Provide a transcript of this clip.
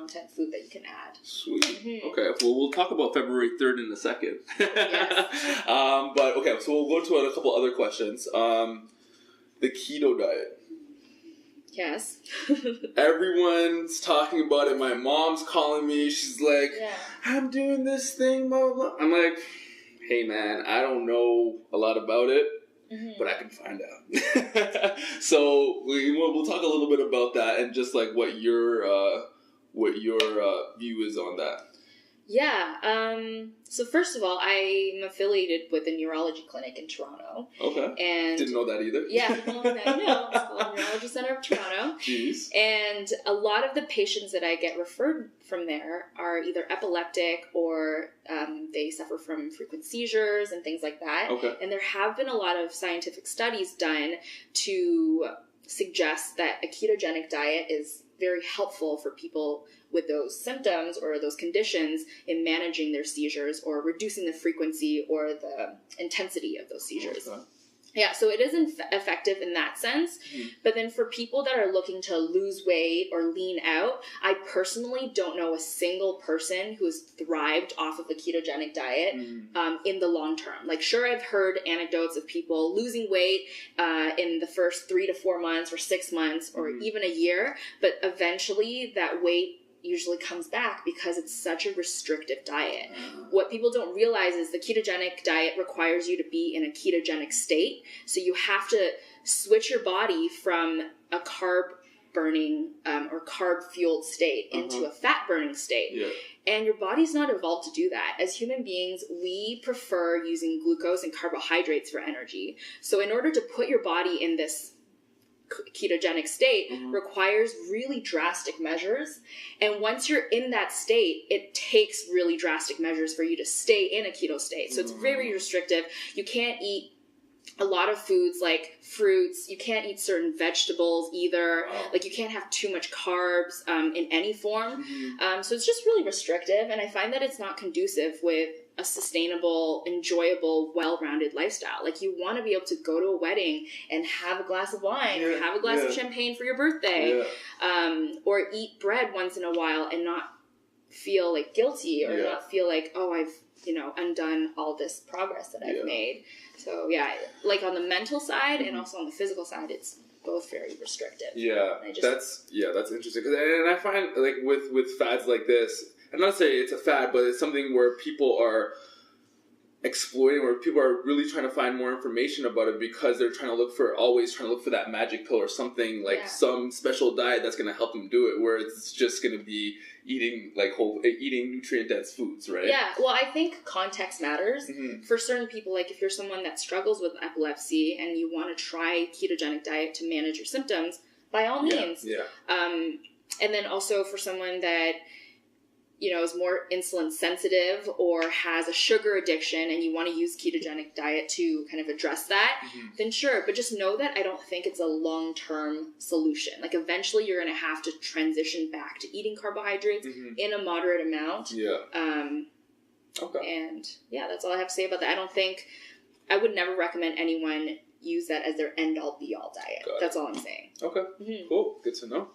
content food that you can add. Sweet. Okay, well, we'll talk about February 3rd in a second. Yes. But, okay, so we'll go to a couple other questions. The keto diet. Yes. Everyone's talking about it. My mom's calling me. She's like, I'm doing this thing, blah, blah, blah. I'm like, hey, man, I don't know a lot about it. But I can find out. So we'll talk a little bit about that and just like what your view is on that. Yeah. So first of all, I'm affiliated with a neurology clinic in Toronto. Okay. And didn't know that either. Yeah, well, now you know. It's called Neurology Center of Toronto. Jeez. And a lot of the patients that I get referred from there are either epileptic or they suffer from frequent seizures and things like that. Okay. And there have been a lot of scientific studies done to suggest that a ketogenic diet is very helpful for people with those symptoms or those conditions in managing their seizures or reducing the frequency or the intensity of those seizures. Okay. Yeah, so it is effective in that sense. But then for people that are looking to lose weight or lean out, I personally don't know a single person who has thrived off of the ketogenic diet in the long term. Like, sure, I've heard anecdotes of people losing weight in the first 3 to 4 months or 6 months or even a year, but eventually that weight usually comes back because it's such a restrictive diet. What people don't realize is the ketogenic diet requires you to be in a ketogenic state. So you have to switch your body from a carb burning or carb fueled state into a fat burning state. Yeah. And your body's not evolved to do that. As human beings, we prefer using glucose and carbohydrates for energy. So in order to put your body in this ketogenic state requires really drastic measures, and once you're in that state, it takes really drastic measures for you to stay in a keto state. So it's very restrictive. You can't eat a lot of foods like fruits. You can't eat certain vegetables either. Like, you can't have too much carbs in any form. So it's just really restrictive, and I find that it's not conducive with a sustainable, enjoyable, well-rounded lifestyle. Like, you want to be able to go to a wedding and have a glass of wine or have a glass of champagne for your birthday, or eat bread once in a while and not feel like guilty or not feel like, oh, I've, undone all this progress that I've made. So like on the mental side and also on the physical side, it's both very restrictive. That's interesting. And I find like with fads like this, I'm not saying it's a fad, but it's something where people are exploiting, where people are really trying to find more information about it because they're always trying to look for that magic pill or something, like some special diet that's going to help them do it, where it's just going to be eating nutrient-dense foods, right? Yeah, well, I think context matters. For certain people, like if you're someone that struggles with epilepsy and you want to try ketogenic diet to manage your symptoms, by all means. And then also for someone that is more insulin sensitive or has a sugar addiction and you want to use ketogenic diet to kind of address that, then sure. But just know that I don't think it's a long-term solution. Like, eventually you're going to have to transition back to eating carbohydrates in a moderate amount. And that's all I have to say about that. I would never recommend anyone use that as their end-all be-all diet. That's all I'm saying. Okay, cool. Good to know.